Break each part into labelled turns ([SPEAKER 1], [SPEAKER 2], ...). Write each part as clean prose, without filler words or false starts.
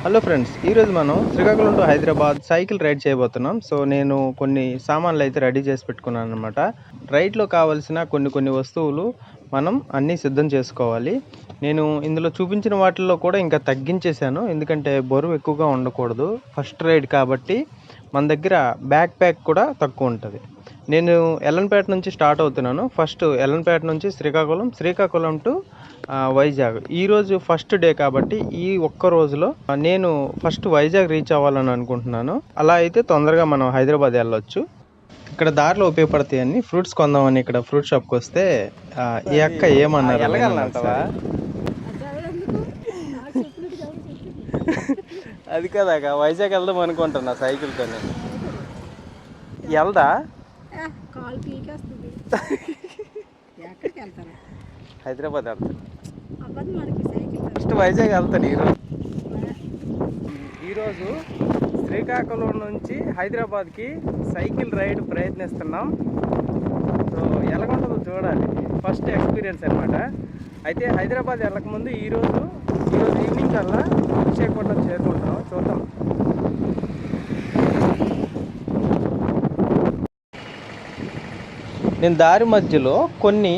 [SPEAKER 1] Hello friends, ఈరోజు మనం Srikakulam to Hyderabad cycle ride చేయబోతున్నాం. సో నేను కొన్ని సామాన్లు అయితే రెడీ చేసి పెట్టుకున్నాను అనమాట. రైడ్లో కావాల్సిన కొన్ని వస్తువులు మనం అన్నీ సిద్ధం చేసుకోవాలి. నేను ఇందులో చూపించిన వాటిల్లో కూడా ఇంకా తగ్గించేశాను, ఎందుకంటే బరువు ఎక్కువగా ఉండకూడదు. ఫస్ట్ రైడ్ కాబట్టి మన దగ్గర బ్యాక్ ప్యాక్ కూడా తక్కువ ఉంటుంది. నేను ఎల్లన్పేట నుంచి స్టార్ట్ అవుతున్నాను. ఫస్ట్ ఎల్లన్పేట నుంచి శ్రీకాకుళం టు వైజాగ్. ఈరోజు ఫస్ట్ డే కాబట్టి ఈ ఒక్క రోజులో నేను ఫస్ట్ వైజాగ్ రీచ్ అవ్వాలని అనుకుంటున్నాను. అలా అయితే తొందరగా మనం హైదరాబాద్ వెళ్ళొచ్చు. ఇక్కడ దారిలో ఉపయోగపడతాయని ఫ్రూట్స్ కొందామని ఇక్కడ ఫ్రూట్ షాప్కి వస్తే ఈ అక్క ఏమన్నారు, అది కదాక వైజాగ్ వెళ్దాం అనుకుంటున్నా సైకిల్తో. వెళ్దా హైదరాబాద్ వెళ్తాను, ఫస్ట్ వైజాగ్ వెళ్తాను. ఈరోజు శ్రీకాకుళం నుంచి హైదరాబాద్కి సైకిల్ రైడ్ ప్రయత్నిస్తున్నాం. సో ఎలాగుంటుందో చూడాలి, ఫస్ట్ ఎక్స్పీరియన్స్ అనమాట. అయితే హైదరాబాద్ వెళ్ళకముందు ఈరోజు ఈవినింగ్ కల్లా విశాఖపట్నం చేరుకుంటున్నాం. చూద్దాం. నేను దారి మధ్యలో కొన్ని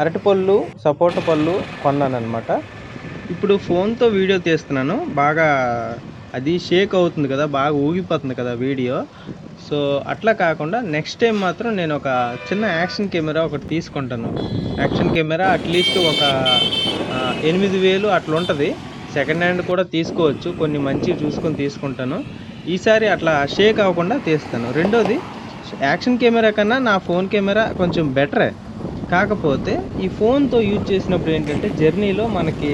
[SPEAKER 1] అరటిపళ్ళు, సపోటా పళ్ళు కొన్నాను అనమాట. ఇప్పుడు ఫోన్తో వీడియో తీస్తున్నాను, బాగా అది షేక్ అవుతుంది కదా, బాగా ఊగిపోతుంది కదా వీడియో. సో అట్లా కాకుండా నెక్స్ట్ టైం మాత్రం నేను ఒక చిన్న యాక్షన్ కెమెరా ఒకటి తీసుకుంటాను. యాక్షన్ కెమెరా అట్లీస్ట్ ఒక 8,000 అట్లా ఉంటుంది. సెకండ్ హ్యాండ్ కూడా తీసుకోవచ్చు, కొన్ని మంచివి చూసుకొని తీసుకుంటాను. ఈసారి అట్లా షేక్ అవ్వకుండా తీస్తాను. రెండోది, యాక్షన్ కెమెరా కన్నా నా ఫోన్ కెమెరా కొంచెం బెటరే. కాకపోతే ఈ ఫోన్తో యూజ్ చేసినప్పుడు ఏంటంటే జర్నీలో మనకి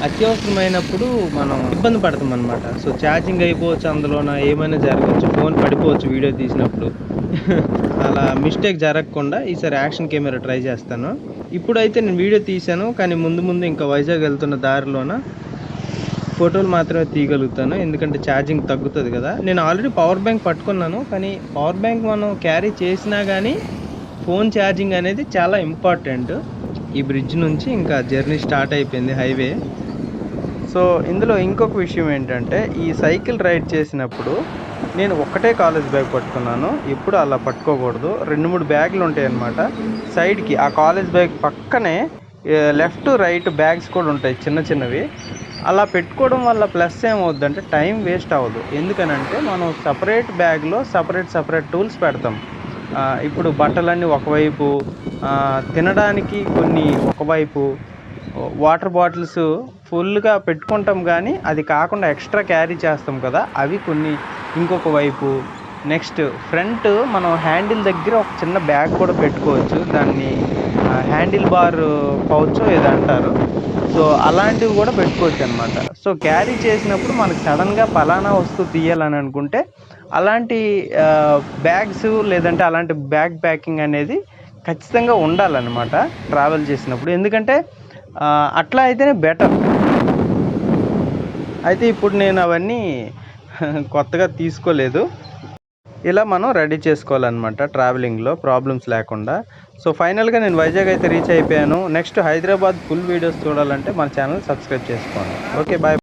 [SPEAKER 1] అత్యవసరమైనప్పుడు మనం ఇబ్బంది పడతాం అనమాట. సో ఛార్జింగ్ అయిపోవచ్చు, అందులోన ఏమైనా జరగవచ్చు, ఫోన్ పడిపోవచ్చు వీడియో తీసినప్పుడు. అలా మిస్టేక్ జరగకుండా ఈసారి యాక్షన్ కెమెరా ట్రై చేస్తాను. ఇప్పుడైతే నేను వీడియో తీశాను, కానీ ముందు ఇంకా వైజాగ్ వెళ్తున్న దారిలోన ఫోటోలు మాత్రమే తీయగలుగుతాను, ఎందుకంటే ఛార్జింగ్ తగ్గుతుంది కదా. నేను ఆల్రెడీ పవర్ బ్యాంక్ పట్టుకున్నాను, కానీ పవర్ బ్యాంక్ మనం క్యారీ చేసినా కానీ ఫోన్ ఛార్జింగ్ అనేది చాలా ఇంపార్టెంట్. ఈ బ్రిడ్జ్ నుంచి ఇంకా జర్నీ స్టార్ట్ అయిపోయింది, హైవే. సో ఇందులో ఇంకొక విషయం ఏంటంటే, ఈ సైకిల్ రైడ్ చేసినప్పుడు నేను ఒక్కటే కాలేజ్ బ్యాగ్ పట్టుకున్నాను. ఎప్పుడు అలా పట్టుకోకూడదు, 2-3 బ్యాగులు ఉంటాయి అన్నమాట సైడ్కి. ఆ కాలేజ్ బ్యాగ్ పక్కనే లెఫ్ట్ రైట్ బ్యాగ్స్ కూడా ఉంటాయి, చిన్నవి. అలా పెట్టుకోవడం వల్ల ప్లస్ ఏమవుద్దంటే టైం వేస్ట్ అవ్వదు. ఎందుకనంటే మనం సపరేట్ బ్యాగ్లో సపరేట్ టూల్స్ పెడతాం. ఇప్పుడు బట్టలన్నీ ఒకవైపు, తినడానికి కొన్ని ఒకవైపు, వాటర్ బాటిల్స్ ఫుల్గా పెట్టుకుంటాం, కానీ అది కాకుండా ఎక్స్ట్రా క్యారీ చేస్తాం కదా, అవి కొన్ని ఇంకొక వైపు. నెక్స్ట్ ఫ్రంట్ మనం హ్యాండిల్ దగ్గర ఒక చిన్న బ్యాగ్ కూడా పెట్టుకోవచ్చు, దాన్ని హ్యాండిల్ బార్ పౌచ్ ఏదో అంటారు. సో అలాంటివి కూడా పెట్టుకోవచ్చు అనమాట. సో క్యారీ చేసినప్పుడు మనకు సడన్గా పలానా వస్తువు తీయాలని అనుకుంటే అలాంటి బ్యాగ్స్ లేదంటే అలాంటి బ్యాగ్ ప్యాకింగ్ అనేది ఖచ్చితంగా ఉండాలన్నమాట ట్రావెల్ చేసినప్పుడు, ఎందుకంటే అట్లా అయితేనే బెటర్. అయితే ఇప్పుడు నేను అవన్నీ కొత్తగా తీసుకోలేదు, ఇలా మనం రెడీ చేసుకోవాలన్నమాట ట్రావెలింగ్లో ప్రాబ్లమ్స్ లేకుండా. సో ఫైనల్గా నేను వైజాగ్ అయితే రీచ్ అయిపోయాను. నెక్స్ట్ హైదరాబాద్ ఫుల్ వీడియోస్ చూడాలంటే మన ఛానల్ సబ్స్క్రైబ్ చేసుకోండి. Okay, bye.